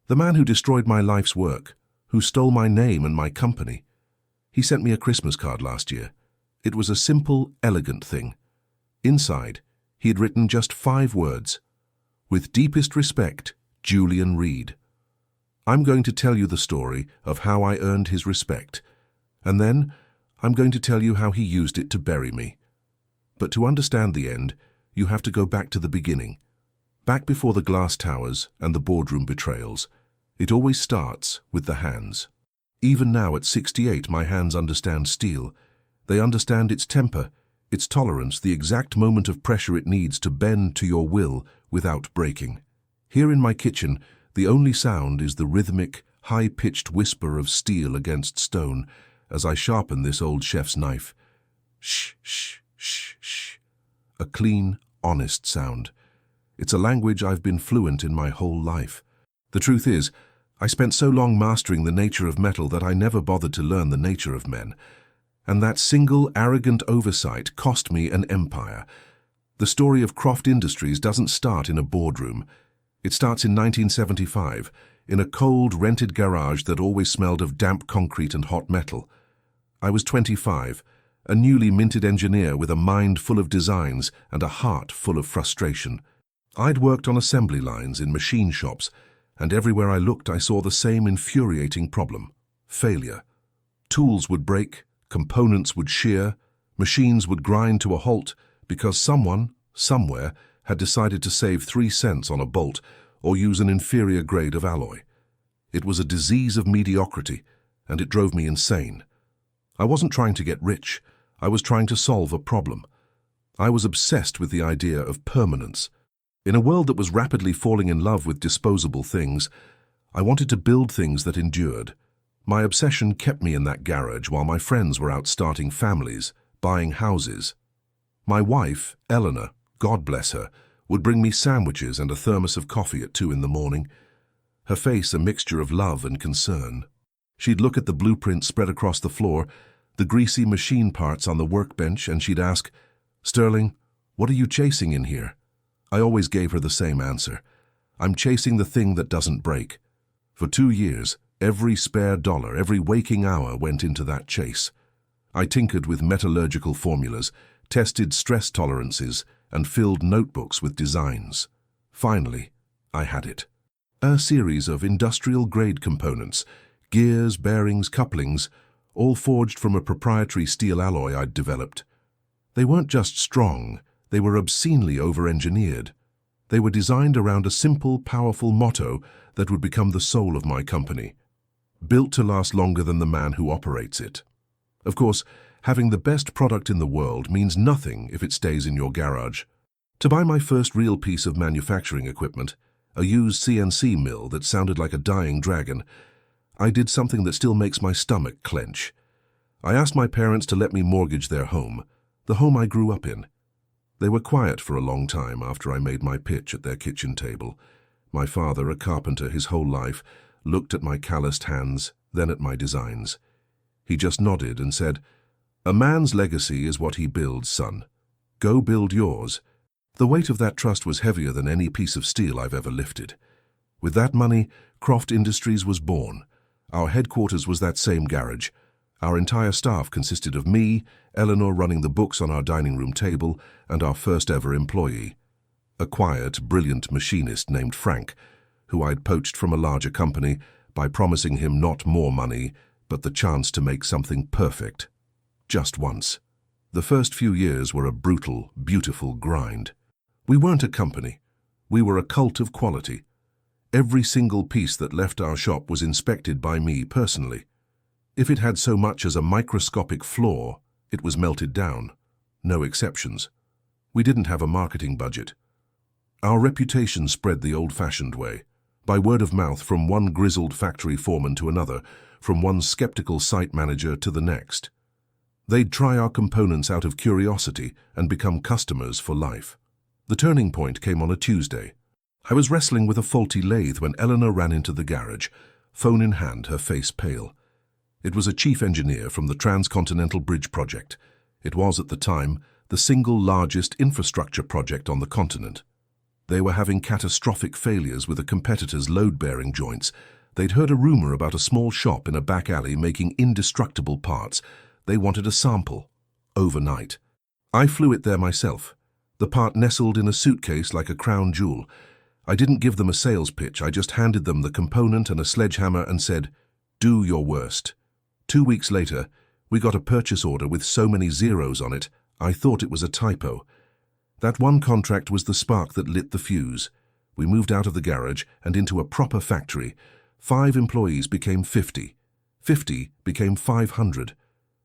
The man who destroyed my life's work, who stole my name and my company. He sent me a Christmas card last year. It was a simple, elegant thing. Inside, he had written just 5 words. With deepest respect, Julian Reed. I'm going to tell you the story of how I earned his respect, and then I'm going to tell you how he used it to bury me. But to understand the end, you have to go back to the beginning. Back before the glass towers and the boardroom betrayals. It always starts with the hands. Even now at 68, my hands understand steel. They understand its temper, its tolerance, the exact moment of pressure it needs to bend to your will without breaking. Here in my kitchen, the only sound is the rhythmic, high-pitched whisper of steel against stone as I sharpen this old chef's knife. Shh, shh, shh, shh. A clean, honest sound. It's a language I've been fluent in my whole life. The truth is, I spent so long mastering the nature of metal that I never bothered to learn the nature of men. And that single, arrogant oversight cost me an empire. The story of Croft Industries doesn't start in a boardroom. It starts in 1975, in a cold, rented garage that always smelled of damp concrete and hot metal. I was 25, a newly minted engineer with a mind full of designs and a heart full of frustration. I'd worked on assembly lines in machine shops, and everywhere I looked I saw the same infuriating problem: failure. Tools would break, components would shear, machines would grind to a halt because someone, somewhere, had decided to save 3 cents on a bolt or use an inferior grade of alloy. It was a disease of mediocrity, and it drove me insane. I wasn't trying to get rich, I was trying to solve a problem. I was obsessed with the idea of permanence. In a world that was rapidly falling in love with disposable things, I wanted to build things that endured. My obsession kept me in that garage while my friends were out starting families, buying houses. My wife, Eleanor, God bless her, would bring me sandwiches and a thermos of coffee at 2 in the morning. Her face a mixture of love and concern. She'd look at the blueprints spread across the floor, the greasy machine parts on the workbench, and she'd ask, "Sterling, what are you chasing in here?" I always gave her the same answer. I'm chasing the thing that doesn't break. For 2 years, every spare dollar, every waking hour went into that chase. I tinkered with metallurgical formulas, tested stress tolerances, and filled notebooks with designs. Finally, I had it. A series of industrial-grade components, gears, bearings, couplings, all forged from a proprietary steel alloy I'd developed. They weren't just strong, they were obscenely over-engineered. They were designed around a simple, powerful motto that would become the soul of my company. Built to last longer than the man who operates it. Of course, having the best product in the world means nothing if it stays in your garage. To buy my first real piece of manufacturing equipment, a used CNC mill that sounded like a dying dragon, I did something that still makes my stomach clench. I asked my parents to let me mortgage their home, the home I grew up in. They were quiet for a long time after I made my pitch at their kitchen table. My father, a carpenter his whole life, looked at my calloused hands, then at my designs. He just nodded and said, "A man's legacy is what he builds, son. Go build yours." The weight of that trust was heavier than any piece of steel I've ever lifted. With that money, Croft Industries was born. Our headquarters was that same garage. Our entire staff consisted of me, Eleanor running the books on our dining room table, and our first ever employee. A quiet, brilliant machinist named Frank, who I'd poached from a larger company by promising him not more money, but the chance to make something perfect. Just once. The first few years were a brutal, beautiful grind. We weren't a company. We were a cult of quality. Every single piece that left our shop was inspected by me personally. If it had so much as a microscopic flaw, it was melted down. No exceptions. We didn't have a marketing budget. Our reputation spread the old-fashioned way, by word of mouth from one grizzled factory foreman to another, from one skeptical site manager to the next. They'd try our components out of curiosity and become customers for life. The turning point came on a Tuesday. I was wrestling with a faulty lathe when Eleanor ran into the garage, phone in hand, her face pale. It was a chief engineer from the Transcontinental Bridge project. It was, at the time, the single largest infrastructure project on the continent. They were having catastrophic failures with a competitor's load-bearing joints. They'd heard a rumor about a small shop in a back alley making indestructible parts. They wanted a sample, overnight. I flew it there myself. The part nestled in a suitcase like a crown jewel. I didn't give them a sales pitch, I just handed them the component and a sledgehammer and said, "Do your worst." 2 weeks later, we got a purchase order with so many zeros on it, I thought it was a typo. That one contract was the spark that lit the fuse. We moved out of the garage and into a proper factory. 5 employees became 50. 50 became 500.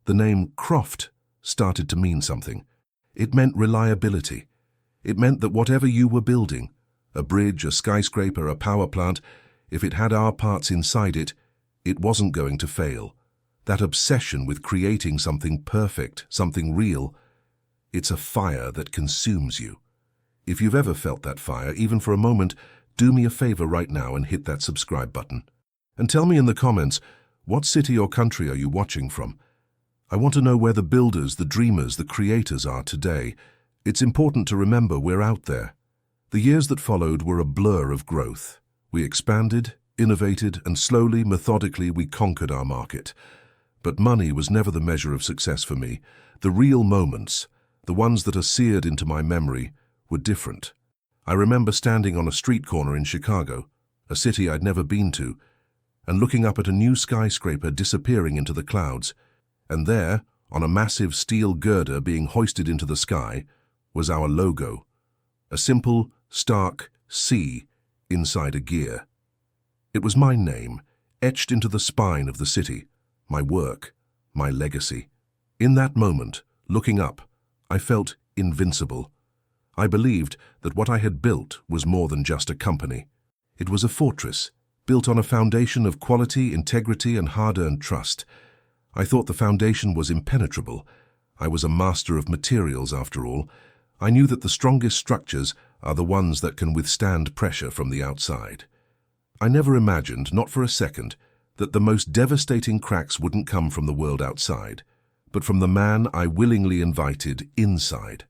The name Croft started to mean something. It meant reliability. It meant that whatever you were building, a bridge, a skyscraper, a power plant, if it had our parts inside it, it wasn't going to fail. That obsession with creating something perfect, something real, it's a fire that consumes you. If you've ever felt that fire, even for a moment, do me a favor right now and hit that subscribe button. And tell me in the comments, what city or country are you watching from? I want to know where the builders, the dreamers, the creators are today. It's important to remember we're out there. The years that followed were a blur of growth. We expanded, innovated, and slowly, methodically, we conquered our market. But money was never the measure of success for me. The real moments, the ones that are seared into my memory, were different. I remember standing on a street corner in Chicago, a city I'd never been to, and looking up at a new skyscraper disappearing into the clouds. And there, on a massive steel girder being hoisted into the sky, was our logo. A simple, stark C inside a gear. It was my name, etched into the spine of the city, my work, my legacy. In that moment, looking up, I felt invincible. I believed that what I had built was more than just a company. It was a fortress, built on a foundation of quality, integrity, and hard-earned trust. I thought the foundation was impenetrable. I was a master of materials, after all. I knew that the strongest structures are the ones that can withstand pressure from the outside. I never imagined, not for a second, that the most devastating cracks wouldn't come from the world outside, but from the man I willingly invited inside.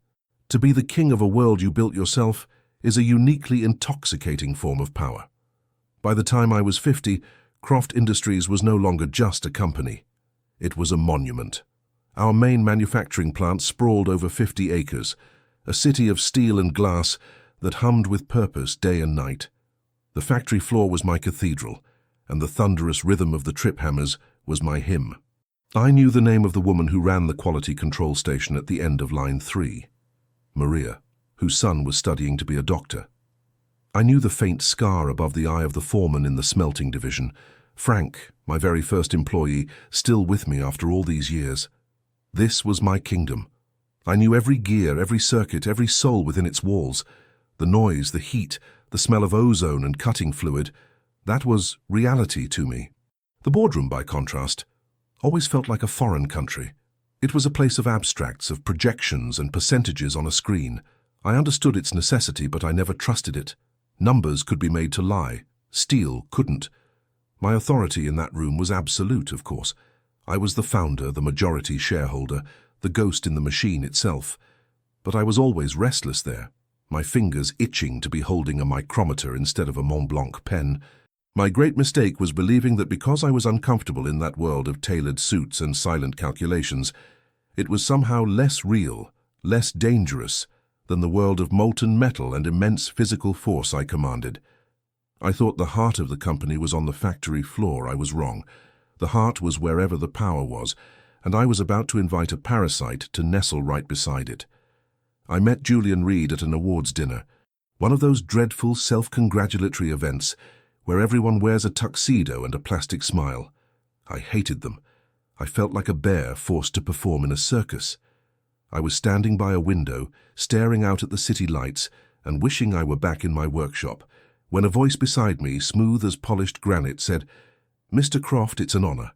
To be the king of a world you built yourself is a uniquely intoxicating form of power. By the time I was 50, Croft Industries was no longer just a company. It was a monument. Our main manufacturing plant sprawled over 50 acres, a city of steel and glass that hummed with purpose day and night. The factory floor was my cathedral, and the thunderous rhythm of the trip hammers was my hymn. I knew the name of the woman who ran the quality control station at the end of line 3, Maria, whose son was studying to be a doctor. I knew the faint scar above the eye of the foreman in the smelting division, Frank, my very first employee, still with me after all these years. This was my kingdom. I knew every gear, every circuit, every soul within its walls. The noise, the heat, the smell of ozone and cutting fluid, that was reality to me. The boardroom, by contrast, always felt like a foreign country. It was a place of abstracts, of projections and percentages on a screen. I understood its necessity, but I never trusted it. Numbers could be made to lie. Steel couldn't. My authority in that room was absolute, of course. I was the founder, the majority shareholder, the ghost in the machine itself. But I was always restless there, my fingers itching to be holding a micrometer instead of a Mont Blanc pen. My great mistake was believing that because I was uncomfortable in that world of tailored suits and silent calculations, it was somehow less real, less dangerous than the world of molten metal and immense physical force I commanded. I thought the heart of the company was on the factory floor. I was wrong. The heart was wherever the power was, and I was about to invite a parasite to nestle right beside it. I met Julian Reed at an awards dinner, one of those dreadful self-congratulatory events where everyone wears a tuxedo and a plastic smile. I hated them. I felt like a bear forced to perform in a circus. I was standing by a window, staring out at the city lights and wishing I were back in my workshop, when a voice beside me, smooth as polished granite, said, "Mr. Croft, it's an honor."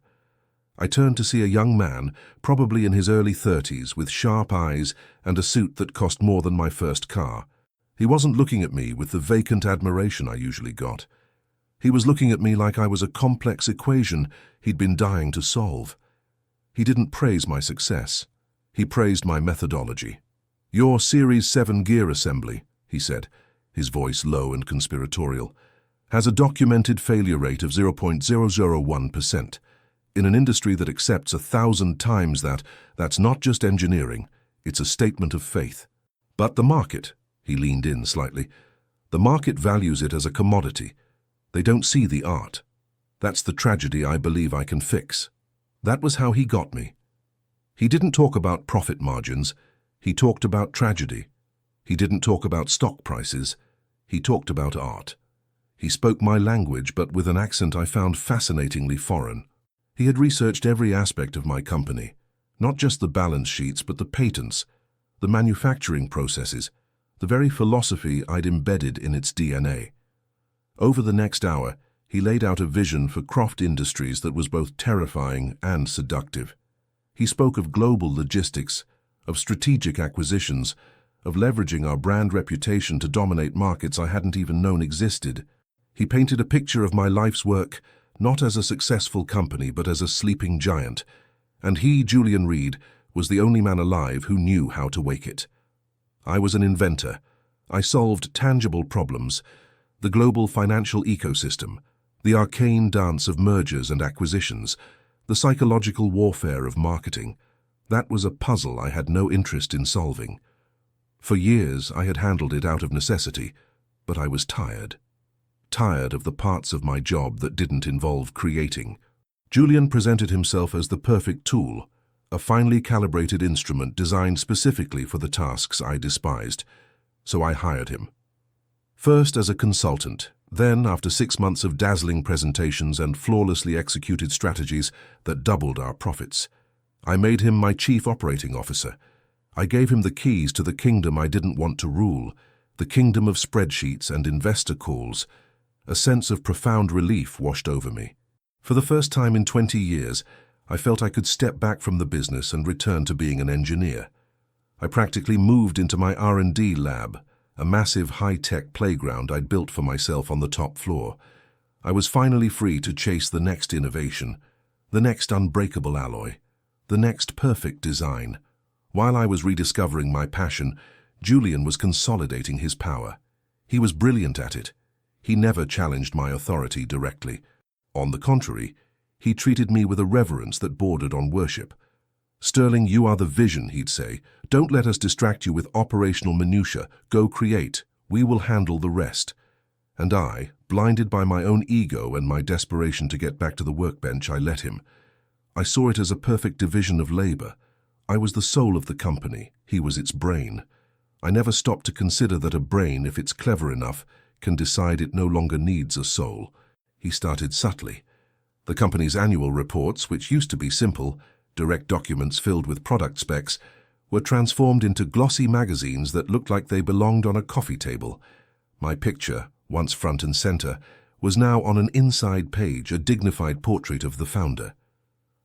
I turned to see a young man, probably in his early 30s, with sharp eyes and a suit that cost more than my first car. He wasn't looking at me with the vacant admiration I usually got. He was looking at me like I was a complex equation he'd been dying to solve. He didn't praise my success. He praised my methodology. "Your Series 7 gear assembly," he said, his voice low and conspiratorial, has a documented failure rate of 0.001%. In an industry that accepts 1,000 times that, that's not just engineering, it's a statement of faith. But the market, he leaned in slightly, the market values it as a commodity. They don't see the art. That's the tragedy I believe I can fix. That was how he got me. He didn't talk about profit margins. He talked about tragedy. He didn't talk about stock prices. He talked about art. He spoke my language, but with an accent I found fascinatingly foreign. He had researched every aspect of my company, not just the balance sheets, but the patents, the manufacturing processes, the very philosophy I'd embedded in its DNA. Over the next hour, he laid out a vision for Croft Industries that was both terrifying and seductive. He spoke of global logistics, of strategic acquisitions, of leveraging our brand reputation to dominate markets I hadn't even known existed. He painted a picture of my life's work, not as a successful company, but as a sleeping giant. And he, Julian Reed, was the only man alive who knew how to wake it. I was an inventor. I solved tangible problems, the global financial ecosystem, the arcane dance of mergers and acquisitions, the psychological warfare of marketing. That was a puzzle I had no interest in solving. For years I had handled it out of necessity, but I was tired. Tired of the parts of my job that didn't involve creating. Julian presented himself as the perfect tool, a finely calibrated instrument designed specifically for the tasks I despised, so I hired him. First as a consultant, then after 6 months of dazzling presentations and flawlessly executed strategies that doubled our profits, I made him my chief operating officer. I gave him the keys to the kingdom I didn't want to rule, the kingdom of spreadsheets and investor calls. A sense of profound relief washed over me. For the first time in 20 years, I felt I could step back from the business and return to being an engineer. I practically moved into my R&D lab, a massive high-tech playground I'd built for myself on the top floor. I was finally free to chase the next innovation, the next unbreakable alloy, the next perfect design. While I was rediscovering my passion, Julian was consolidating his power. He was brilliant at it. He never challenged my authority directly. On the contrary, he treated me with a reverence that bordered on worship. "Sterling, you are the vision," he'd say. "Don't let us distract you with operational minutiae. Go create. We will handle the rest." And I, blinded by my own ego and my desperation to get back to the workbench, I let him. I saw it as a perfect division of labor. I was the soul of the company. He was its brain. I never stopped to consider that a brain, if it's clever enough, can decide it no longer needs a soul. He started subtly. The company's annual reports, which used to be simple, direct documents filled with product specs, were transformed into glossy magazines that looked like they belonged on a coffee table. My picture, once front and center, was now on an inside page, a dignified portrait of the founder.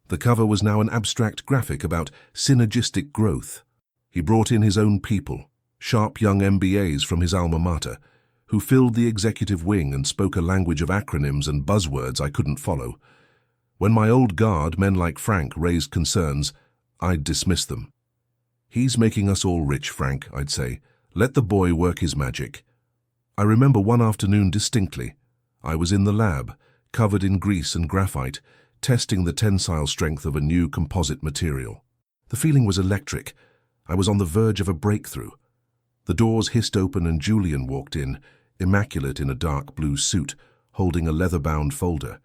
The cover was now an abstract graphic about synergistic growth. He brought in his own people, sharp young MBAs from his alma mater, who filled the executive wing and spoke a language of acronyms and buzzwords I couldn't follow. When my old guard, men like Frank, raised concerns, I'd dismiss them. "He's making us all rich, Frank," I'd say. "Let the boy work his magic." I remember one afternoon distinctly. I was in the lab, covered in grease and graphite, testing the tensile strength of a new composite material. The feeling was electric. I was on the verge of a breakthrough. The doors hissed open and Julian walked in, immaculate in a dark blue suit, holding a leather-bound folder.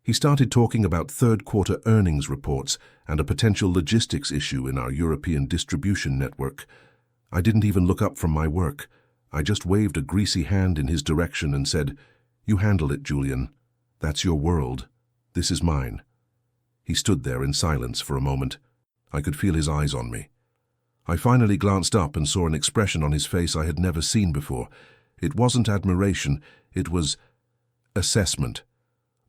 He started talking about third-quarter earnings reports and a potential logistics issue in our European distribution network. I didn't even look up from my work. I just waved a greasy hand in his direction and said, "You handle it, Julian. That's your world. This is mine." He stood there in silence for a moment. I could feel his eyes on me. I finally glanced up and saw an expression on his face I had never seen before. It wasn't admiration, it was assessment.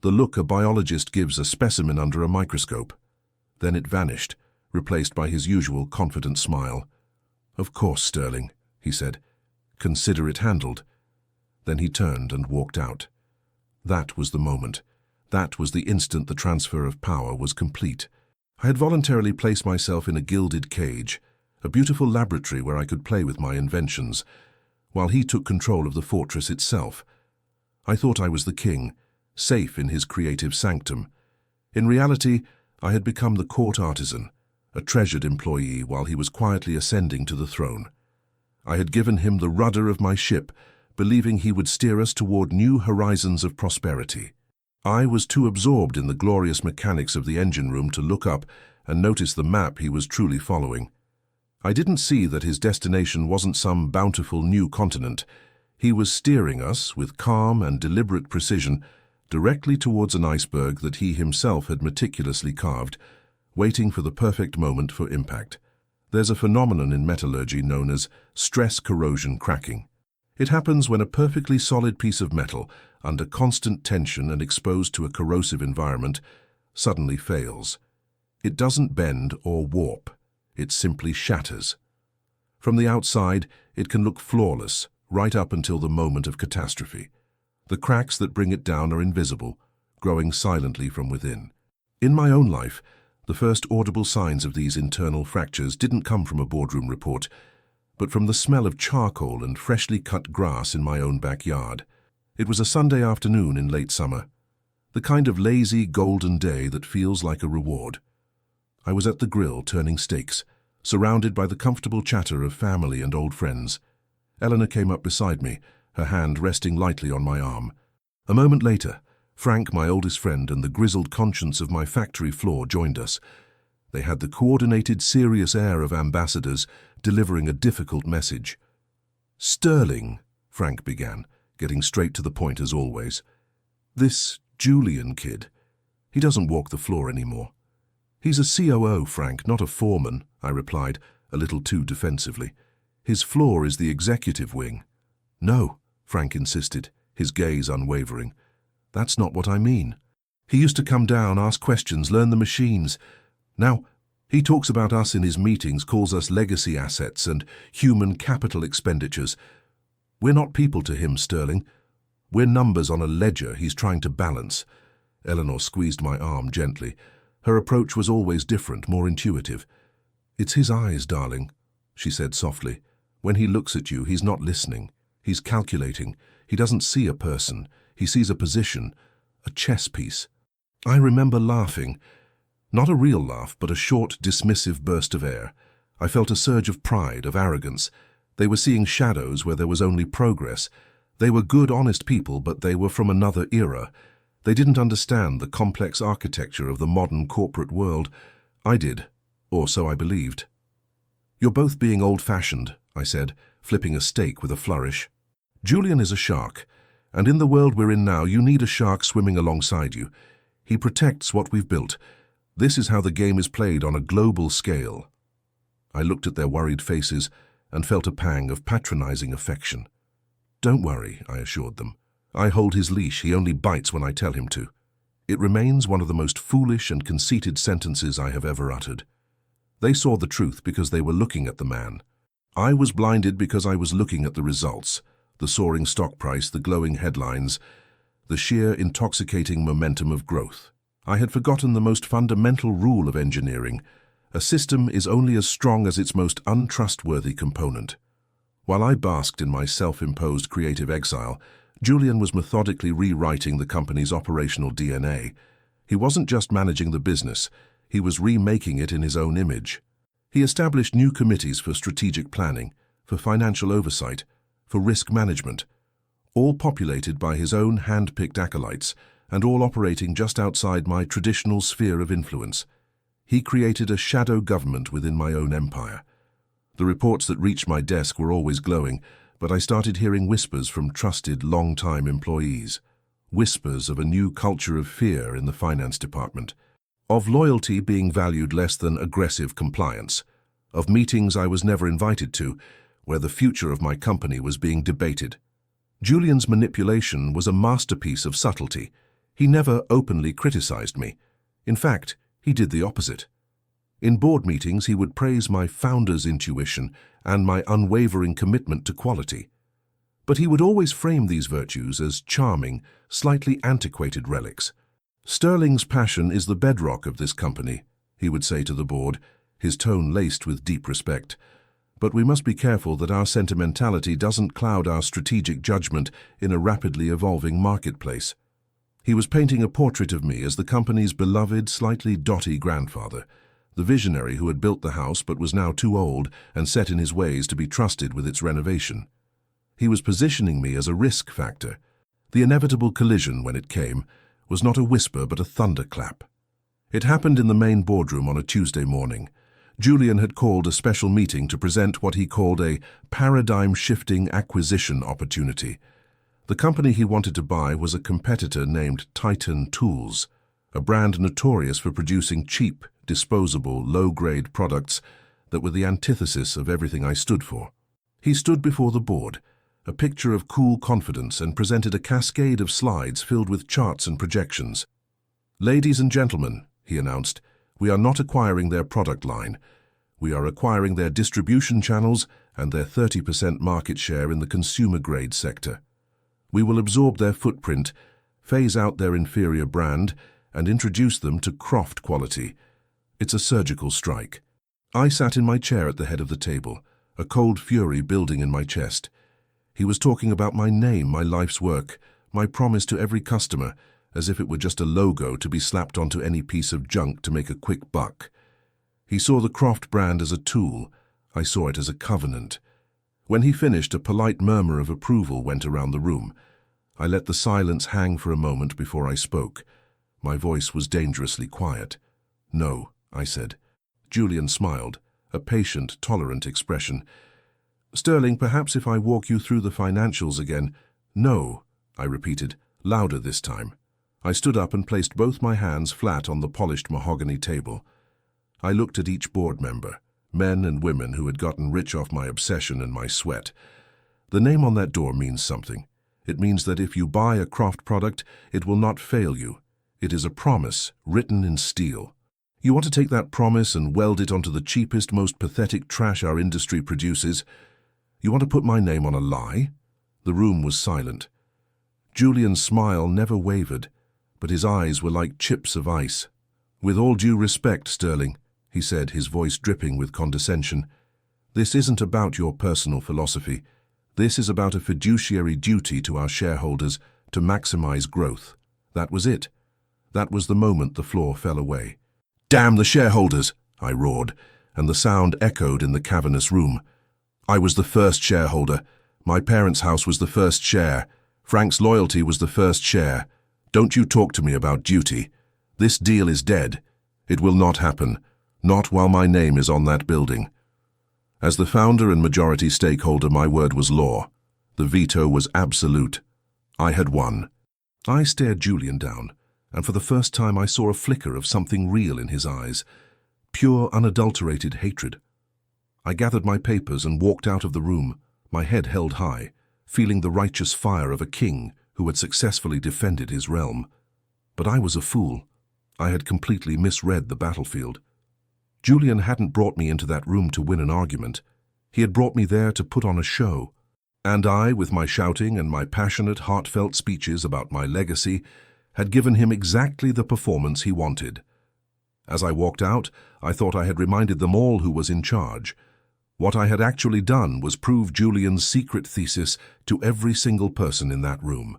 The look a biologist gives a specimen under a microscope. Then it vanished, replaced by his usual confident smile. "Of course, Sterling," he said. "Consider it handled." Then he turned and walked out. That was the moment. That was the instant the transfer of power was complete. I had voluntarily placed myself in a gilded cage, a beautiful laboratory where I could play with my inventions. while he took control of the fortress itself. I thought I was the king, safe in his creative sanctum. In reality, I had become the court artisan, a treasured employee while he was quietly ascending to the throne. I had given him the rudder of my ship, believing he would steer us toward new horizons of prosperity. I was too absorbed in the glorious mechanics of the engine room to look up and notice the map he was truly following. I didn't see that his destination wasn't some bountiful new continent. He was steering us, with calm and deliberate precision, directly towards an iceberg that he himself had meticulously carved, waiting for the perfect moment for impact. There's a phenomenon in metallurgy known as stress corrosion cracking. It happens when a perfectly solid piece of metal, under constant tension and exposed to a corrosive environment, suddenly fails. It doesn't bend or warp. It simply shatters. From the outside, it can look flawless, right up until the moment of catastrophe. The cracks that bring it down are invisible, growing silently from within. In my own life, the first audible signs of these internal fractures didn't come from a boardroom report, but from the smell of charcoal and freshly cut grass in my own backyard. It was a Sunday afternoon in late summer, the kind of lazy, golden day that feels like a reward. I was at the grill turning steaks, surrounded by the comfortable chatter of family and old friends. Eleanor came up beside me, her hand resting lightly on my arm. A moment later, Frank, my oldest friend, and the grizzled conscience of my factory floor joined us. They had the coordinated, serious air of ambassadors delivering a difficult message. "Sterling," Frank began, getting straight to the point as always. "This Julian kid, he doesn't walk the floor anymore." "He's a COO, Frank, not a foreman," I replied, a little too defensively. "His floor is the executive wing." "No," Frank insisted, his gaze unwavering. "That's not what I mean. He used to come down, ask questions, learn the machines. Now, he talks about us in his meetings, calls us legacy assets and human capital expenditures. We're not people to him, Sterling. We're numbers on a ledger he's trying to balance." Eleanor squeezed my arm gently. Her approach was always different, more intuitive. "It's his eyes, darling," she said softly. "When he looks at you, he's not listening. He's calculating. He doesn't see a person. He sees a position, a chess piece." I remember laughing. Not a real laugh, but a short, dismissive burst of air. I felt a surge of pride, of arrogance. They were seeing shadows where there was only progress. They were good, honest people, but they were from another era. They didn't understand the complex architecture of the modern corporate world. I did, or so I believed. "You're both being old-fashioned," I said, flipping a steak with a flourish. "Julian is a shark, and in the world we're in now, you need a shark swimming alongside you. He protects what we've built. This is how the game is played on a global scale." I looked at their worried faces and felt a pang of patronizing affection. "Don't worry," I assured them. "I hold his leash. He only bites when I tell him to." It remains one of the most foolish and conceited sentences I have ever uttered. They saw the truth because they were looking at the man. I was blinded because I was looking at the results, the soaring stock price, the glowing headlines, the sheer intoxicating momentum of growth. I had forgotten the most fundamental rule of engineering. A system is only as strong as its most untrustworthy component. While I basked in my self-imposed creative exile, Julian was methodically rewriting the company's operational DNA. He wasn't just managing the business, he was remaking it in his own image. He established new committees for strategic planning, for financial oversight, for risk management, all populated by his own hand-picked acolytes, and all operating just outside my traditional sphere of influence. He created a shadow government within my own empire. The reports that reached my desk were always glowing, but I started hearing whispers from trusted, long-time employees. Whispers of a new culture of fear in the finance department, of loyalty being valued less than aggressive compliance, of meetings I was never invited to, where the future of my company was being debated. Julian's manipulation was a masterpiece of subtlety. He never openly criticized me. In fact, he did the opposite. In board meetings, he would praise my founder's intuition and my unwavering commitment to quality. But he would always frame these virtues as charming, slightly antiquated relics. "Sterling's passion is the bedrock of this company," he would say to the board, his tone laced with deep respect. But we must be careful that our sentimentality doesn't cloud our strategic judgment in a rapidly evolving marketplace. He was painting a portrait of me as the company's beloved, slightly dotty grandfather, the visionary who had built the house but was now too old and set in his ways to be trusted with its renovation. He was positioning me as a risk factor. The inevitable collision, when it came, was not a whisper but a thunderclap. It happened in the main boardroom on a Tuesday morning. Julian had called a special meeting to present what he called a paradigm-shifting acquisition opportunity. The company he wanted to buy was a competitor named Titan Tools, a brand notorious for producing cheap, disposable, low-grade products that were the antithesis of everything I stood for. He stood before the board, a picture of cool confidence, and presented a cascade of slides filled with charts and projections. "Ladies and gentlemen," he announced, "we are not acquiring their product line. We are acquiring their distribution channels and their 30% market share in the consumer-grade sector. We will absorb their footprint, phase out their inferior brand, and introduce them to Croft quality. It's a surgical strike." I sat in my chair at the head of the table, a cold fury building in my chest. He was talking about my name, my life's work, my promise to every customer, as if it were just a logo to be slapped onto any piece of junk to make a quick buck. He saw the Croft brand as a tool. I saw it as a covenant. When he finished, a polite murmur of approval went around the room. I let the silence hang for a moment before I spoke. My voice was dangerously quiet. "No," I said. Julian smiled, a patient, tolerant expression. "Sterling, perhaps if I walk you through the financials again." "No," I repeated, louder this time. I stood up and placed both my hands flat on the polished mahogany table. I looked at each board member, men and women who had gotten rich off my obsession and my sweat. The name on that door means something. It means that if you buy a Croft product, it will not fail you. It is a promise written in steel. You want to take that promise and weld it onto the cheapest, most pathetic trash our industry produces? You want to put my name on a lie? The room was silent. Julian's smile never wavered, but his eyes were like chips of ice. "With all due respect, Sterling," he said, his voice dripping with condescension, "this isn't about your personal philosophy. This is about a fiduciary duty to our shareholders to maximize growth." That was it. That was the moment the floor fell away. "Damn the shareholders!" I roared, and the sound echoed in the cavernous room. I was the first shareholder. My parents' house was the first share. Frank's loyalty was the first share. Don't you talk to me about duty. This deal is dead. It will not happen. Not while my name is on that building. As the founder and majority stakeholder, my word was law. The veto was absolute. I had won. I stared Julian down, and for the first time I saw a flicker of something real in his eyes. Pure, unadulterated hatred. I gathered my papers and walked out of the room, my head held high, feeling the righteous fire of a king who had successfully defended his realm. But I was a fool. I had completely misread the battlefield. Julian hadn't brought me into that room to win an argument. He had brought me there to put on a show. And I, with my shouting and my passionate, heartfelt speeches about my legacy, had given him exactly the performance he wanted. As I walked out, I thought I had reminded them all who was in charge. What I had actually done was prove Julian's secret thesis to every single person in that room.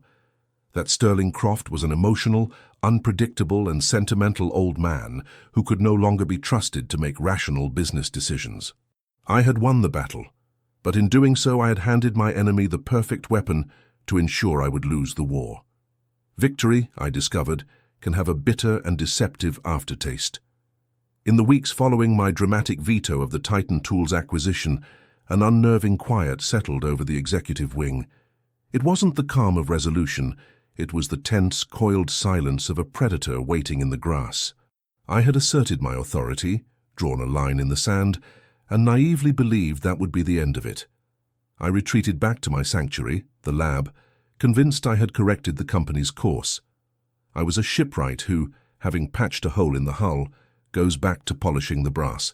That Sterling Croft was an emotional, unpredictable and sentimental old man who could no longer be trusted to make rational business decisions. I had won the battle, but in doing so I had handed my enemy the perfect weapon to ensure I would lose the war. Victory, I discovered, can have a bitter and deceptive aftertaste. In the weeks following my dramatic veto of the Titan Tools acquisition, an unnerving quiet settled over the executive wing. It wasn't the calm of resolution. It was the tense, coiled silence of a predator waiting in the grass. I had asserted my authority, drawn a line in the sand, and naively believed that would be the end of it. I retreated back to my sanctuary, the lab, convinced I had corrected the company's course. I was a shipwright who, having patched a hole in the hull, goes back to polishing the brass,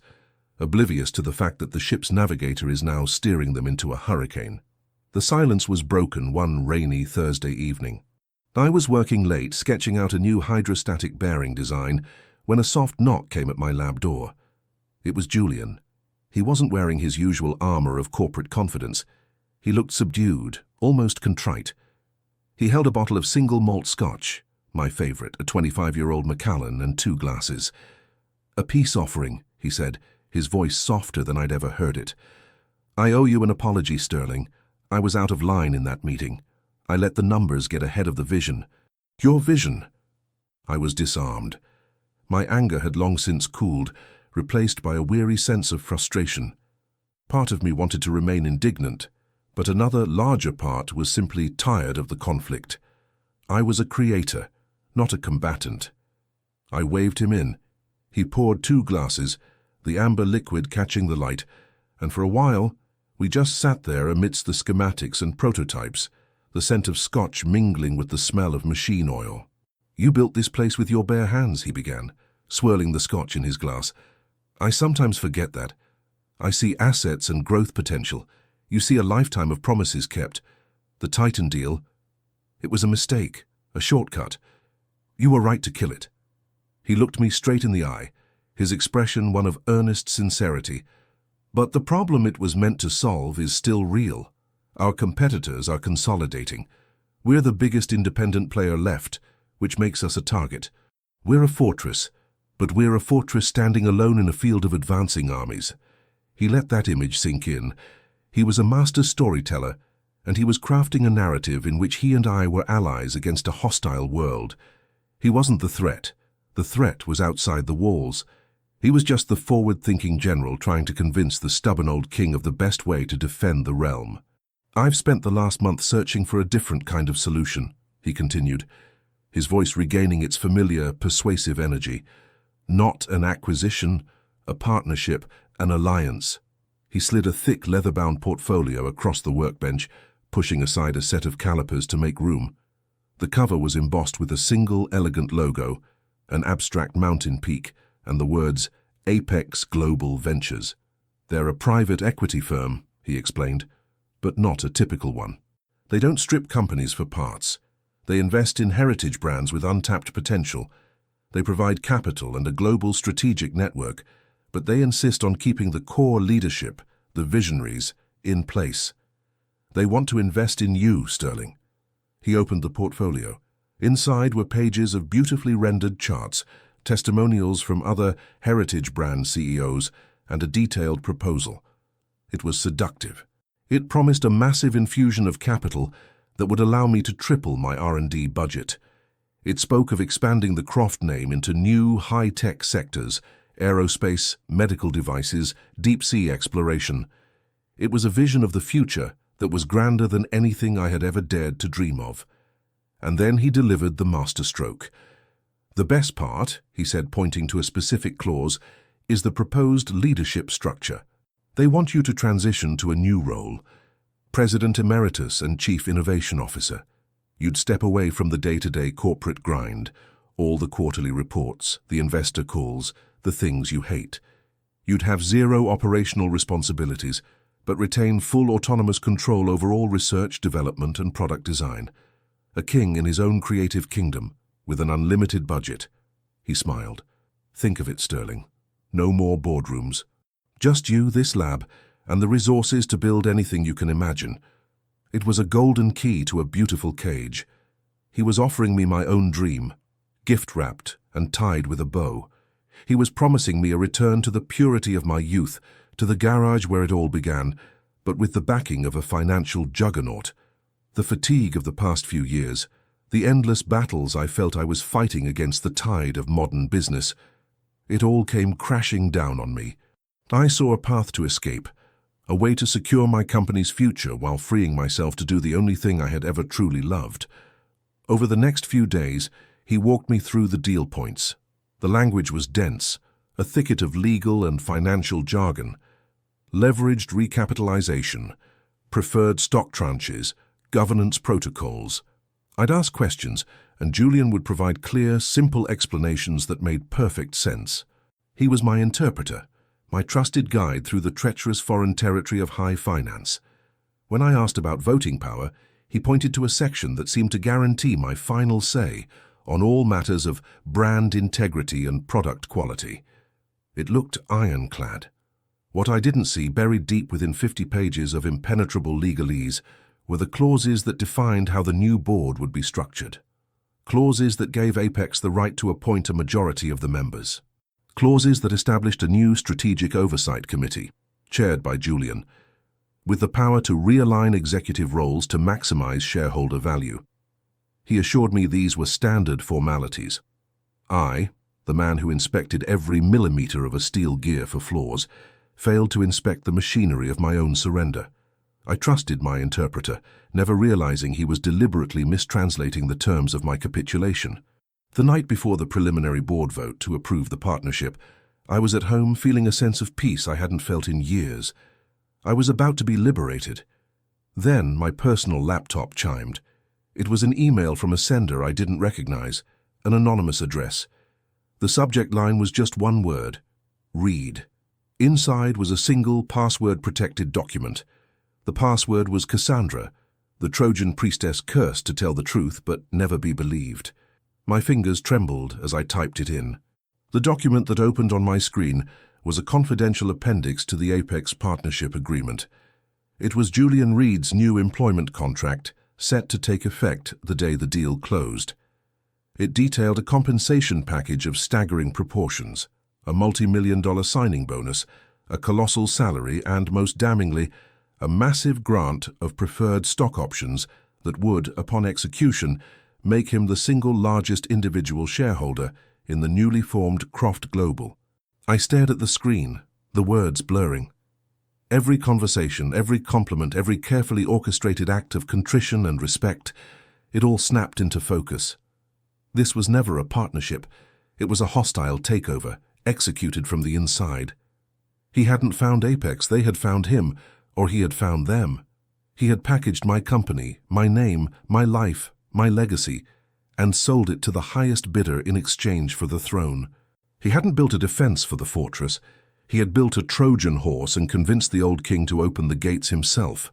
oblivious to the fact that the ship's navigator is now steering them into a hurricane. The silence was broken one rainy Thursday evening. I was working late, sketching out a new hydrostatic bearing design, when a soft knock came at my lab door. It was Julian. He wasn't wearing his usual armor of corporate confidence. He looked subdued, almost contrite. He held a bottle of single malt scotch, my favorite, a 25-year-old Macallan, and 2 glasses. "A peace offering," he said, his voice softer than I'd ever heard it. "I owe you an apology, Sterling. I was out of line in that meeting. I let the numbers get ahead of the vision." "Your vision?" I was disarmed. My anger had long since cooled, replaced by a weary sense of frustration. Part of me wanted to remain indignant, but another, larger part was simply tired of the conflict. I was a creator, not a combatant. I waved him in. He poured 2 glasses, the amber liquid catching the light, and for a while we just sat there amidst the schematics and prototypes, the scent of scotch mingling with the smell of machine oil. "You built this place with your bare hands," he began, swirling the scotch in his glass. "I sometimes forget that. I see assets and growth potential. You see a lifetime of promises kept. The Titan deal, it was a mistake, a shortcut. You were right to kill it." He looked me straight in the eye, his expression one of earnest sincerity. "But the problem it was meant to solve is still real. Our competitors are consolidating. We're the biggest independent player left, which makes us a target. We're a fortress, but we're a fortress standing alone in a field of advancing armies." He let that image sink in. He was a master storyteller, and he was crafting a narrative in which he and I were allies against a hostile world. He wasn't the threat. The threat was outside the walls. He was just the forward-thinking general trying to convince the stubborn old king of the best way to defend the realm. "I've spent the last month searching for a different kind of solution," he continued, his voice regaining its familiar, persuasive energy. "Not an acquisition, a partnership, an alliance." He slid a thick leather-bound portfolio across the workbench, pushing aside a set of calipers to make room. The cover was embossed with a single elegant logo, an abstract mountain peak, and the words, "Apex Global Ventures." "They're a private equity firm," he explained, "but not a typical one. They don't strip companies for parts. They invest in heritage brands with untapped potential. They provide capital and a global strategic network, but they insist on keeping the core leadership, the visionaries, in place. They want to invest in you, Sterling." He opened the portfolio. Inside were pages of beautifully rendered charts, testimonials from other heritage brand CEOs, and a detailed proposal. It was seductive. It promised a massive infusion of capital that would allow me to triple my R&D budget. It spoke of expanding the Croft name into new high-tech sectors, aerospace, medical devices, deep-sea exploration. It was a vision of the future that was grander than anything I had ever dared to dream of. And then he delivered the masterstroke. "The best part," he said, pointing to a specific clause, "is the proposed leadership structure. They want you to transition to a new role, President Emeritus and Chief Innovation Officer. You'd step away from the day-to-day corporate grind, all the quarterly reports, the investor calls, the things you hate. You'd have 0 operational responsibilities, but retain full autonomous control over all research, development, and product design. A king in his own creative kingdom, with an unlimited budget." He smiled. "Think of it, Sterling. No more boardrooms. Just you, this lab, and the resources to build anything you can imagine." It was a golden key to a beautiful cage. He was offering me my own dream, gift-wrapped and tied with a bow. He was promising me a return to the purity of my youth, to the garage where it all began, but with the backing of a financial juggernaut. The fatigue of the past few years, the endless battles I felt I was fighting against the tide of modern business, it all came crashing down on me. I saw a path to escape, a way to secure my company's future while freeing myself to do the only thing I had ever truly loved. Over the next few days, he walked me through the deal points. The language was dense, a thicket of legal and financial jargon. Leveraged recapitalization, preferred stock tranches, governance protocols. I'd ask questions, and Julian would provide clear, simple explanations that made perfect sense. He was my interpreter, my trusted guide through the treacherous foreign territory of high finance. When I asked about voting power, he pointed to a section that seemed to guarantee my final say on all matters of brand integrity and product quality. It looked ironclad. What I didn't see, buried deep within 50 pages of impenetrable legalese, were the clauses that defined how the new board would be structured. Clauses that gave Apex the right to appoint a majority of the members. Clauses that established a new strategic oversight committee, chaired by Julian, with the power to realign executive roles to maximize shareholder value. He assured me these were standard formalities. I, the man who inspected every millimeter of a steel gear for flaws, failed to inspect the machinery of my own surrender. I trusted my interpreter, never realizing he was deliberately mistranslating the terms of my capitulation. The night before the preliminary board vote to approve the partnership, I was at home feeling a sense of peace I hadn't felt in years. I was about to be liberated. Then my personal laptop chimed. It was an email from a sender I didn't recognize, an anonymous address. The subject line was just one word: read. Inside was a single password-protected document. The password was Cassandra, the Trojan priestess cursed to tell the truth but never be believed. My fingers trembled as I typed it in. The document that opened on my screen was a confidential appendix to the Apex Partnership Agreement. It was Julian Reed's new employment contract, set to take effect the day the deal closed. It detailed a compensation package of staggering proportions, a multi-million-dollar signing bonus, a colossal salary, and, most damningly, a massive grant of preferred stock options that would, upon execution, make him the single largest individual shareholder in the newly formed Croft Global. I stared at the screen, the words blurring. Every conversation, every compliment, every carefully orchestrated act of contrition and respect, it all snapped into focus. This was never a partnership. It was a hostile takeover, executed from the inside. He hadn't found Apex, they had found him, or he had found them. He had packaged my company, my name, my life, my legacy, and sold it to the highest bidder in exchange for the throne. He hadn't built a defense for the fortress. He had built a Trojan horse and convinced the old king to open the gates himself.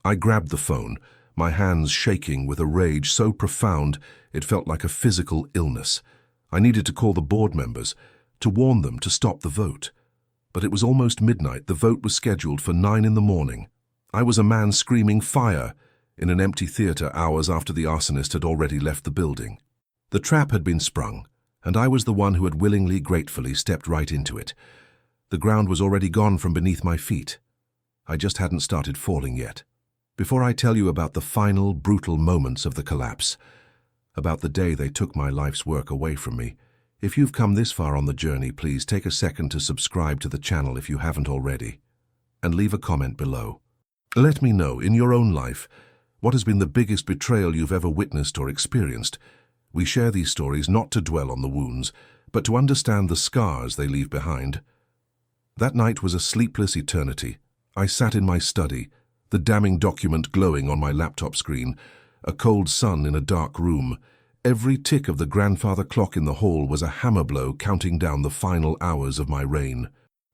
I grabbed the phone, my hands shaking with a rage so profound it felt like a physical illness. I needed to call the board members, to warn them to stop the vote. But it was almost midnight. The vote was scheduled for 9 in the morning. I was a man screaming fire in an empty theater hours after the arsonist had already left the building. The trap had been sprung, and I was the one who had willingly, gratefully stepped right into it. The ground was already gone from beneath my feet. I just hadn't started falling yet. Before I tell you about the final, brutal moments of the collapse, about the day they took my life's work away from me, if you've come this far on the journey, please take a second to subscribe to the channel if you haven't already, and leave a comment below. Let me know, in your own life, what has been the biggest betrayal you've ever witnessed or experienced. We share these stories not to dwell on the wounds, but to understand the scars they leave behind. That night was a sleepless eternity. I sat in my study, the damning document glowing on my laptop screen, a cold sun in a dark room. Every tick of the grandfather clock in the hall was a hammer blow counting down the final hours of my reign.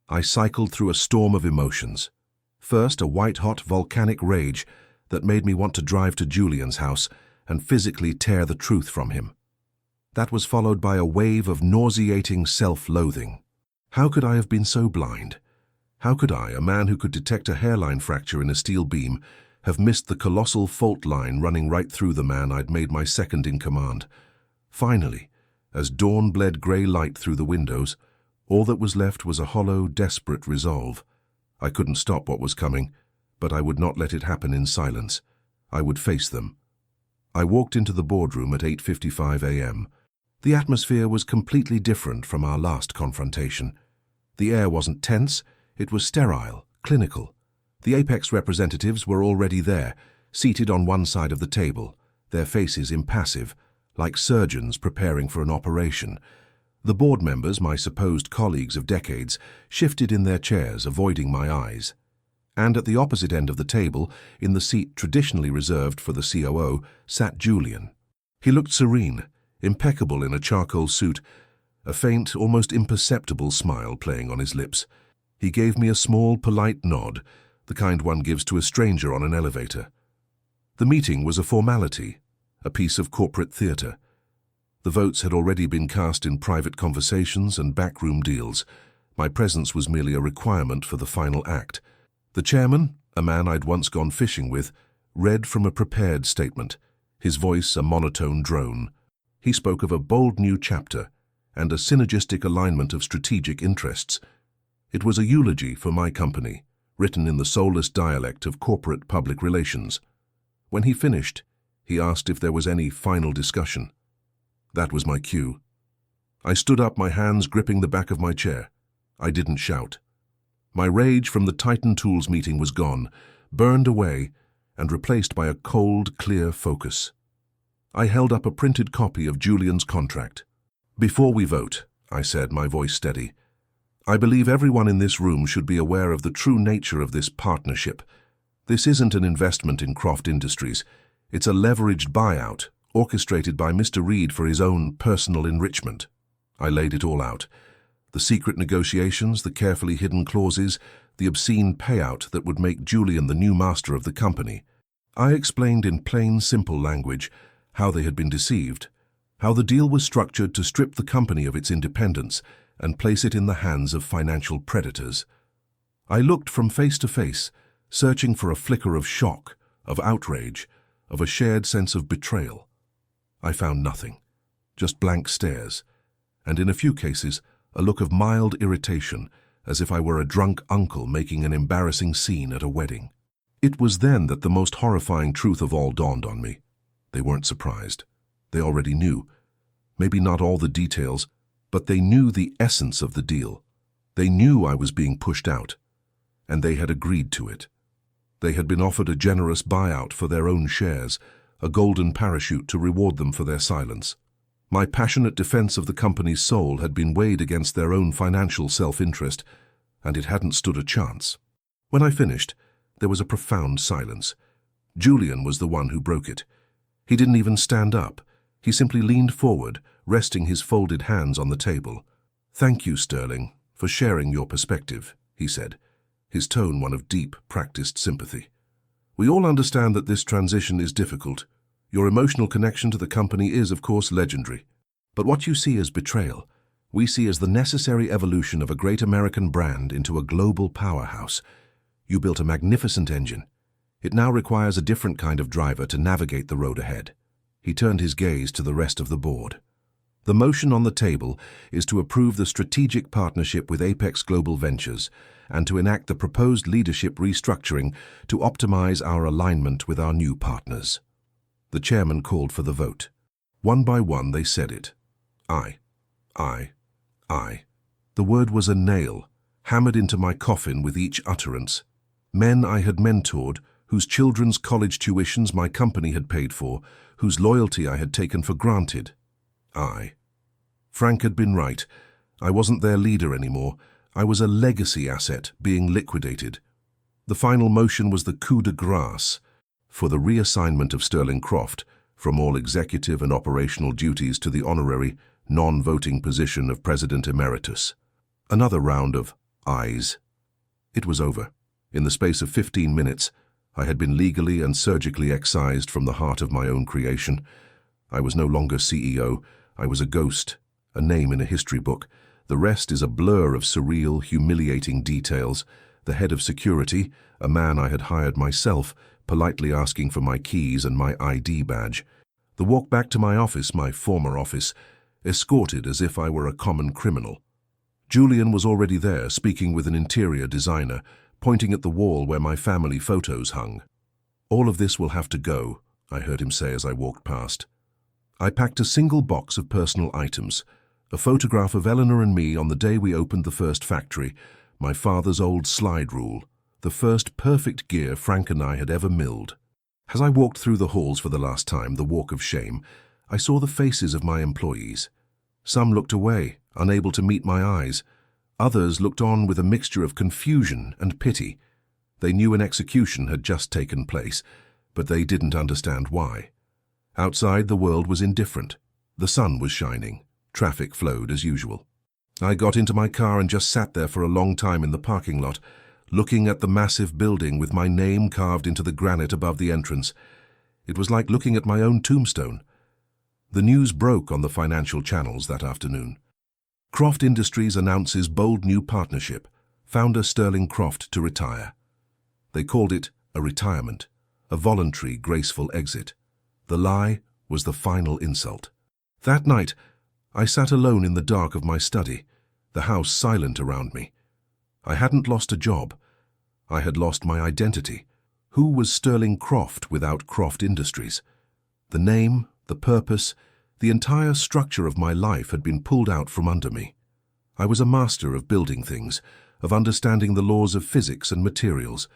I cycled through a storm of emotions. First, a white-hot volcanic rage that made me want to drive to Julian's house and physically tear the truth from him. That was followed by a wave of nauseating self-loathing. How could I have been so blind? How could I, a man who could detect a hairline fracture in a steel beam, have missed the colossal fault line running right through the man I'd made my second in command? Finally, as dawn bled grey light through the windows, all that was left was a hollow, desperate resolve. I couldn't stop what was coming, but I would not let it happen in silence. I would face them. I walked into the boardroom at 8:55 a.m. The atmosphere was completely different from our last confrontation. The air wasn't tense, it was sterile, clinical. The Apex representatives were already there, seated on one side of the table, their faces impassive, like surgeons preparing for an operation. The board members, my supposed colleagues of decades, shifted in their chairs, avoiding my eyes. And at the opposite end of the table, in the seat traditionally reserved for the COO, sat Julian. He looked serene, impeccable in a charcoal suit, a faint, almost imperceptible smile playing on his lips. He gave me a small, polite nod, the kind one gives to a stranger on an elevator. The meeting was a formality, a piece of corporate theatre. The votes had already been cast in private conversations and backroom deals, My presence was merely a requirement for the final act. The chairman, a man I'd once gone fishing with, read from a prepared statement, his voice a monotone drone. He spoke of a bold new chapter and a synergistic alignment of strategic interests. It was a eulogy for my company, written in the soulless dialect of corporate public relations. When he finished, he asked if there was any final discussion. That was my cue. I stood up, my hands gripping the back of my chair. I didn't shout. My rage from the Titan Tools meeting was gone, burned away, and replaced by a cold, clear focus. I held up a printed copy of Julian's contract. "Before we vote," I said, my voice steady, "I believe everyone in this room should be aware of the true nature of this partnership. This isn't an investment in Croft Industries. It's a leveraged buyout, orchestrated by Mr. Reed for his own personal enrichment." I laid it all out. The secret negotiations, the carefully hidden clauses, the obscene payout that would make Julian the new master of the company. I explained in plain, simple language how they had been deceived, how the deal was structured to strip the company of its independence and place it in the hands of financial predators. I looked from face to face, searching for a flicker of shock, of outrage, of a shared sense of betrayal. I found nothing, just blank stares, and in a few cases, a look of mild irritation, as if I were a drunk uncle making an embarrassing scene at a wedding. It was then that the most horrifying truth of all dawned on me. They weren't surprised. They already knew. Maybe not all the details, but they knew the essence of the deal. They knew I was being pushed out, and they had agreed to it. They had been offered a generous buyout for their own shares, a golden parachute to reward them for their silence. My passionate defense of the company's soul had been weighed against their own financial self-interest, and it hadn't stood a chance. When I finished, there was a profound silence. Julian was the one who broke it. He didn't even stand up. He simply leaned forward, resting his folded hands on the table. "Thank you, Sterling, for sharing your perspective," he said, his tone one of deep, practiced sympathy. "We all understand that this transition is difficult. Your emotional connection to the company is, of course, legendary. But what you see as betrayal, we see as the necessary evolution of a great American brand into a global powerhouse. You built a magnificent engine. It now requires a different kind of driver to navigate the road ahead." He turned his gaze to the rest of the board. "The motion on the table is to approve the strategic partnership with Apex Global Ventures and to enact the proposed leadership restructuring to optimize our alignment with our new partners." The chairman called for the vote. One by one they said it. Aye, aye, aye. The word was a nail, hammered into my coffin with each utterance. Men I had mentored, whose children's college tuitions my company had paid for, whose loyalty I had taken for granted. Aye. Frank had been right. I wasn't their leader anymore. I was a legacy asset being liquidated. The final motion was the coup de grace for the reassignment of Sterling Croft from all executive and operational duties to the honorary, non-voting position of President Emeritus. Another round of ayes. It was over. In the space of 15 minutes, I had been legally and surgically excised from the heart of my own creation. I was no longer CEO. I was a ghost, a name in a history book. The rest is a blur of surreal, humiliating details. The head of security, a man I had hired myself, politely asking for my keys and my ID badge. The walk back to my office, my former office, escorted as if I were a common criminal. Julian was already there, speaking with an interior designer, pointing at the wall where my family photos hung. "All of this will have to go," I heard him say as I walked past. I packed a single box of personal items, a photograph of Eleanor and me on the day we opened the first factory, my father's old slide rule, the first perfect gear Frank and I had ever milled. As I walked through the halls for the last time, the walk of shame, I saw the faces of my employees. Some looked away, unable to meet my eyes. Others looked on with a mixture of confusion and pity. They knew an execution had just taken place, but they didn't understand why. Outside, the world was indifferent. The sun was shining. Traffic flowed as usual. I got into my car and just sat there for a long time in the parking lot, looking at the massive building with my name carved into the granite above the entrance. It was like looking at my own tombstone. The news broke on the financial channels that afternoon. Croft Industries announces bold new partnership. Founder Sterling Croft to retire. They called it a retirement, a voluntary, graceful exit. The lie was the final insult. That night, I sat alone in the dark of my study, the house silent around me. I hadn't lost a job. I had lost my identity. Who was Sterling Croft without Croft Industries? The name, the purpose, the entire structure of my life had been pulled out from under me. I was a master of building things, of understanding the laws of physics and materials,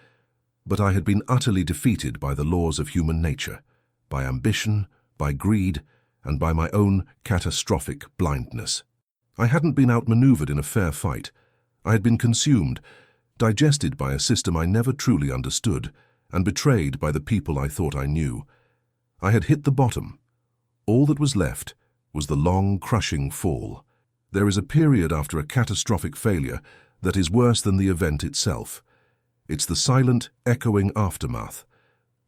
but I had been utterly defeated by the laws of human nature, by ambition, by greed, and by my own catastrophic blindness. I hadn't been outmaneuvered in a fair fight. I had been consumed, digested by a system I never truly understood, and betrayed by the people I thought I knew. I had hit the bottom. All that was left was the long, crushing fall. There is a period after a catastrophic failure that is worse than the event itself. It's the silent, echoing aftermath.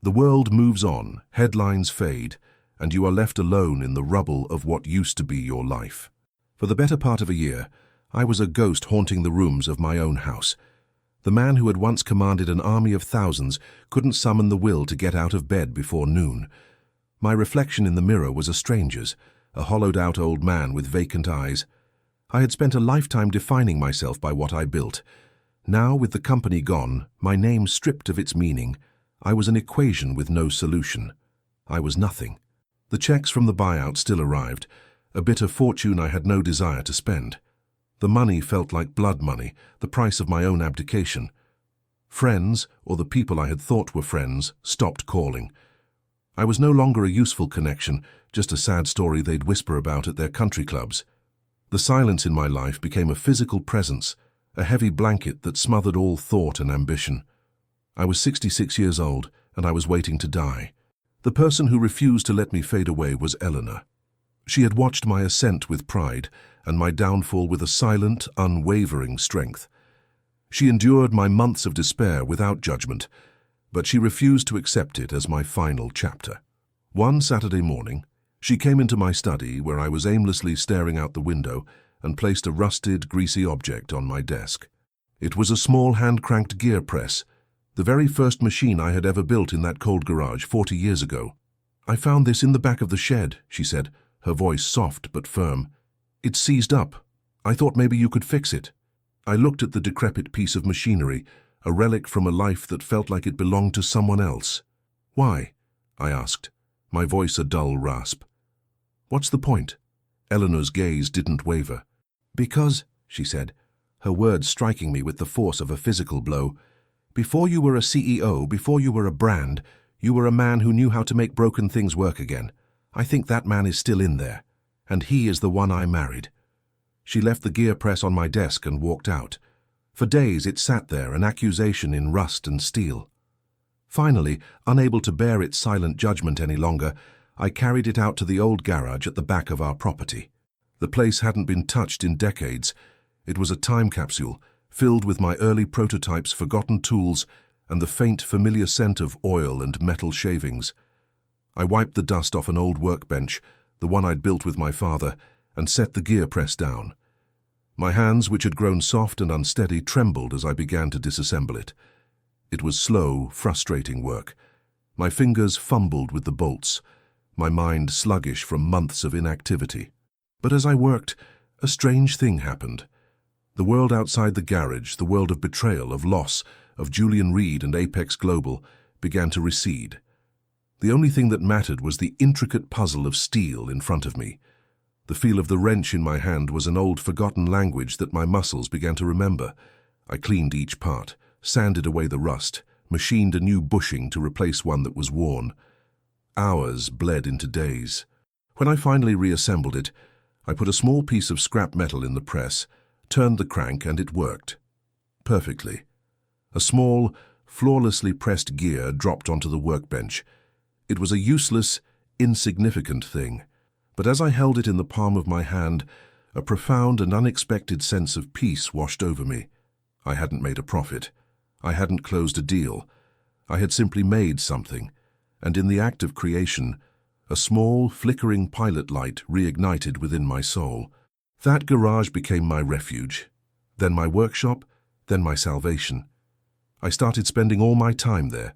The world moves on, headlines fade, and you are left alone in the rubble of what used to be your life. For the better part of a year, I was a ghost haunting the rooms of my own house. The man who had once commanded an army of thousands couldn't summon the will to get out of bed before noon. My reflection in the mirror was a stranger's, a hollowed-out old man with vacant eyes. I had spent a lifetime defining myself by what I built. Now, with the company gone, my name stripped of its meaning, I was an equation with no solution. I was nothing. The checks from the buyout still arrived, a bit of fortune I had no desire to spend. The money felt like blood money, the price of my own abdication. Friends, or the people I had thought were friends, stopped calling. I was no longer a useful connection, just a sad story they'd whisper about at their country clubs. The silence in my life became a physical presence, a heavy blanket that smothered all thought and ambition. I was 66 years old, and I was waiting to die. The person who refused to let me fade away was Eleanor. She had watched my ascent with pride, and my downfall with a silent, unwavering strength. She endured my months of despair without judgment, but she refused to accept it as my final chapter. One Saturday morning, she came into my study where I was aimlessly staring out the window and placed a rusted, greasy object on my desk. It was a small hand-cranked gear press, the very first machine I had ever built in that cold garage 40 years ago. "I found this in the back of the shed," she said, her voice soft but firm. "It's seized up. I thought maybe you could fix it." I looked at the decrepit piece of machinery, a relic from a life that felt like it belonged to someone else. "Why?" I asked, my voice a dull rasp. "What's the point?" Eleanor's gaze didn't waver. "Because," she said, her words striking me with the force of a physical blow, "before you were a CEO, before you were a brand, you were a man who knew how to make broken things work again. I think that man is still in there, and he is the one I married." She left the gear press on my desk and walked out. For days it sat there, an accusation in rust and steel. Finally, unable to bear its silent judgment any longer, I carried it out to the old garage at the back of our property. The place hadn't been touched in decades. It was a time capsule, filled with my early prototypes, forgotten tools, and the faint, familiar scent of oil and metal shavings. I wiped the dust off an old workbench, the one I'd built with my father, and set the gear press down. My hands, which had grown soft and unsteady, trembled as I began to disassemble it. It was slow, frustrating work. My fingers fumbled with the bolts, my mind sluggish from months of inactivity. But as I worked, a strange thing happened. The world outside the garage, the world of betrayal, of loss, of Julian Reed and Apex Global, began to recede. The only thing that mattered was the intricate puzzle of steel in front of me. The feel of the wrench in my hand was an old forgotten language that my muscles began to remember. I cleaned each part, sanded away the rust, machined a new bushing to replace one that was worn. Hours bled into days. When I finally reassembled it, I put a small piece of scrap metal in the press, turned the crank, and it worked. Perfectly. A small, flawlessly pressed gear dropped onto the workbench. It was a useless, insignificant thing, but as I held it in the palm of my hand, a profound and unexpected sense of peace washed over me. I hadn't made a profit. I hadn't closed a deal. I had simply made something, and in the act of creation, a small, flickering pilot light reignited within my soul. That garage became my refuge, then my workshop, then my salvation. I started spending all my time there.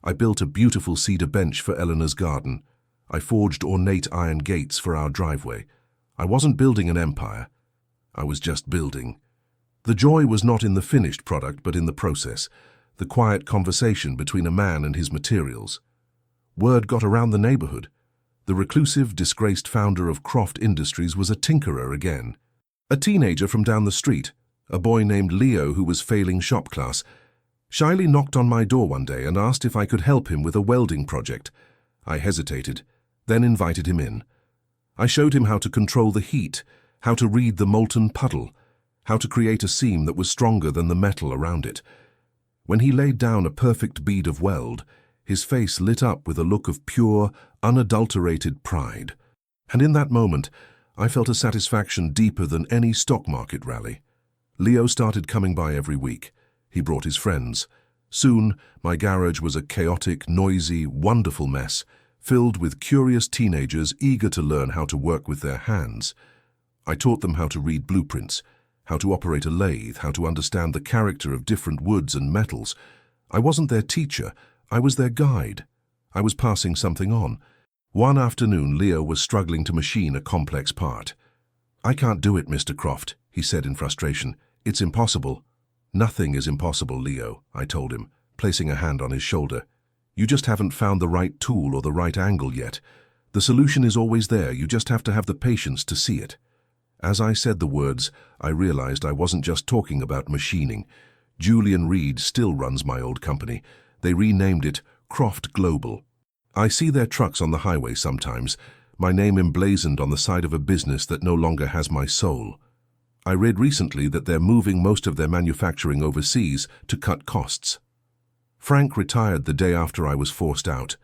I built a beautiful cedar bench for Eleanor's garden. I forged ornate iron gates for our driveway. I wasn't building an empire. I was just building. The joy was not in the finished product, but in the process, the quiet conversation between a man and his materials. Word got around the neighborhood. The reclusive, disgraced founder of Croft Industries was a tinkerer again. A teenager from down the street, a boy named Leo who was failing shop class, shyly knocked on my door one day and asked if I could help him with a welding project. I hesitated, then invited him in. I showed him how to control the heat, how to read the molten puddle, how to create a seam that was stronger than the metal around it. When he laid down a perfect bead of weld, his face lit up with a look of pure, unadulterated pride. And in that moment, I felt a satisfaction deeper than any stock market rally. Leo started coming by every week. He brought his friends. Soon, my garage was a chaotic, noisy, wonderful mess, filled with curious teenagers eager to learn how to work with their hands. I taught them how to read blueprints, how to operate a lathe, how to understand the character of different woods and metals. I wasn't their teacher, I was their guide. I was passing something on. One afternoon, Leo was struggling to machine a complex part. "I can't do it, Mr. Croft," he said in frustration. "It's impossible." "Nothing is impossible, Leo," I told him, placing a hand on his shoulder. "You just haven't found the right tool or the right angle yet. The solution is always there, you just have to have the patience to see it." As I said the words, I realized I wasn't just talking about machining. Julian Reed still runs my old company. They renamed it Croft Global. I see their trucks on the highway sometimes, my name emblazoned on the side of a business that no longer has my soul. I read recently that they're moving most of their manufacturing overseas to cut costs. Frank retired the day after I was forced out.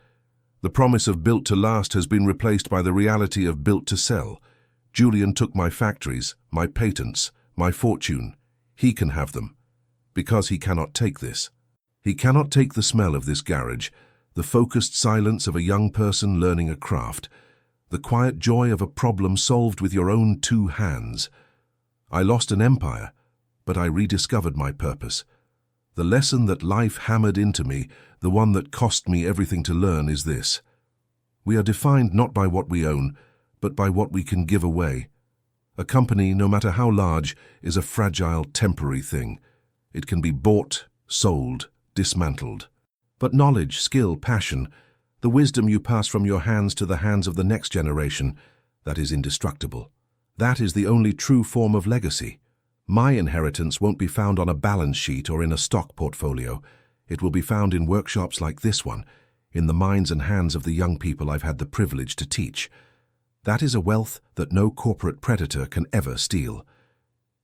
The promise of built to last has been replaced by the reality of built to sell. Julian took my factories, my patents, my fortune. He can have them. Because he cannot take this. He cannot take the smell of this garage, the focused silence of a young person learning a craft, the quiet joy of a problem solved with your own two hands. I lost an empire, but I rediscovered my purpose. The lesson that life hammered into me, the one that cost me everything to learn, is this. We are defined not by what we own, but by what we can give away. A company, no matter how large, is a fragile, temporary thing. It can be bought, sold, dismantled. But knowledge, skill, passion, the wisdom you pass from your hands to the hands of the next generation, that is indestructible. That is the only true form of legacy. My inheritance won't be found on a balance sheet or in a stock portfolio. It will be found in workshops like this one, in the minds and hands of the young people I've had the privilege to teach. That is a wealth that no corporate predator can ever steal.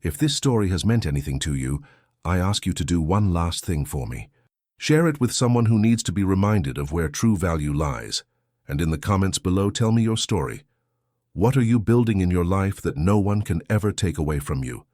If this story has meant anything to you, I ask you to do one last thing for me. Share it with someone who needs to be reminded of where true value lies. And in the comments below, tell me your story. What are you building in your life that no one can ever take away from you?